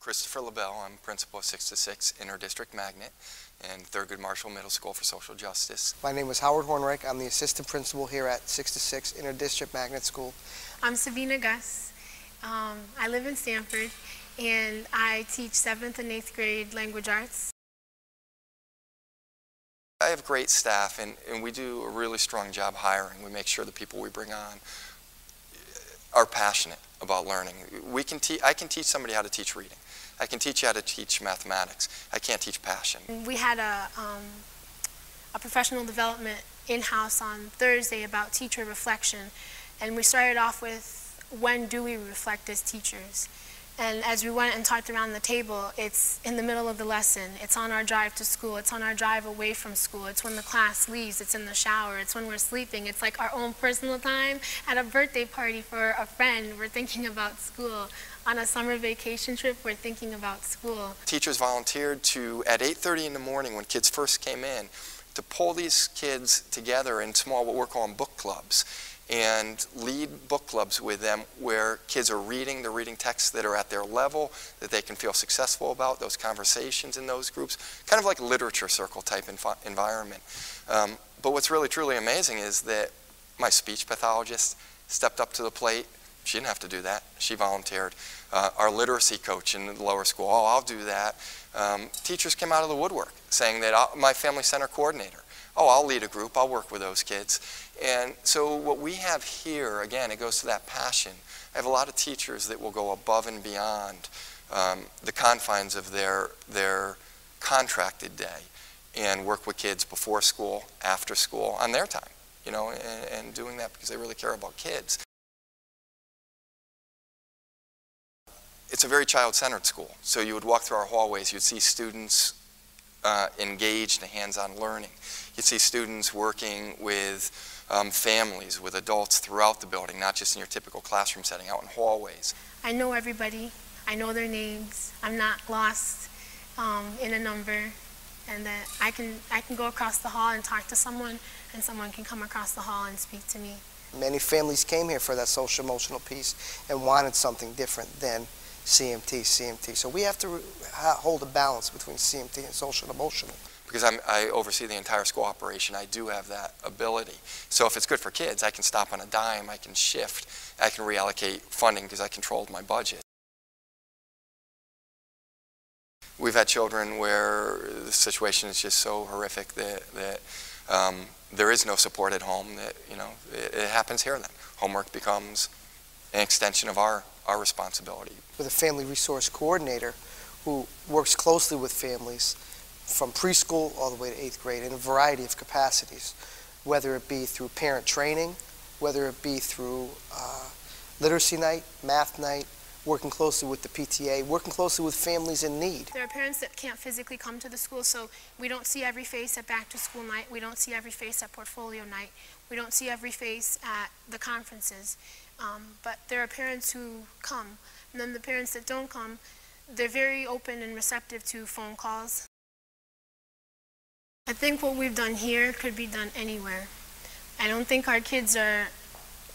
Christopher LaBelle. I'm principal of 6 to 6 Inter-District Magnet and Thurgood Marshall Middle School for Social Justice. My name is Howard Hornreich. I'm the assistant principal here at 6 to 6 Inter-District Magnet School. I'm Sabina Gus. I live in Stanford and I teach 7th and 8th grade language arts. I have great staff and we do a really strong job hiring. We make sure the people we bring on are passionate about learning. I can teach somebody how to teach reading. I can teach you how to teach mathematics. I can't teach passion. We had a professional development in-house on Thursday about teacher reflection, and we started off with, when do we reflect as teachers? And as we went and talked around the table, it's in the middle of the lesson, it's on our drive to school, it's on our drive away from school, it's when the class leaves, it's in the shower, it's when we're sleeping, it's like our own personal time. At a birthday party for a friend, we're thinking about school. On a summer vacation trip, we're thinking about school. Teachers volunteered to, at 8:30 in the morning when kids first came in, to pull these kids together in small, what we're calling book clubs, and lead book clubs with them where kids are reading, they're reading texts that are at their level, that they can feel successful about, those conversations in those groups, kind of like a literature circle type environment. But what's really truly amazing is that my speech pathologist stepped up to the plate. She didn't have to do that. She volunteered. Our literacy coach in the lower school, oh, I'll do that. Teachers came out of the woodwork saying that my family center coordinator, oh, I'll lead a group, I'll work with those kids. And so what we have here, again, it goes to that passion. I have a lot of teachers that will go above and beyond the confines of their contracted day and work with kids before school, after school, on their time, you know, and doing that because they really care about kids. It's a very child-centered school. So you would walk through our hallways, you'd see students engaged in hands-on learning. You'd see students working with families, with adults throughout the building, not just in your typical classroom setting, out in hallways. I know everybody. I know their names. I'm not lost in a number, and that I can go across the hall and talk to someone, and someone can come across the hall and speak to me. Many families came here for that social emotional piece and wanted something different than CMT. So we have to hold a balance between CMT and social and emotional. Because I oversee the entire school operation, I do have that ability. So if it's good for kids, I can stop on a dime, I can shift, I can reallocate funding because I controlled my budget. We've had children where the situation is just so horrific that there is no support at home, that, you know, it happens here then. Homework becomes an extension of our responsibility. With a family resource coordinator who works closely with families from preschool all the way to 8th grade in a variety of capacities, whether it be through parent training, whether it be through literacy night, math night, working closely with the PTA, working closely with families in need. There are parents that can't physically come to the school, so we don't see every face at back to school night, we don't see every face at portfolio night, we don't see every face at the conferences. But there are parents who come, and then the parents that don't come, they're very open and receptive to phone calls. I think what we've done here could be done anywhere. I don't think our kids are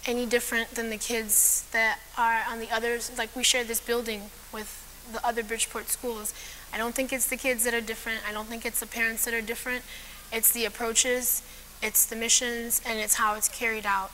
any different than the kids that are on the others, like we share this building with the other Bridgeport schools. I don't think it's the kids that are different. I don't think it's the parents that are different. It's the approaches, it's the missions, and it's how it's carried out.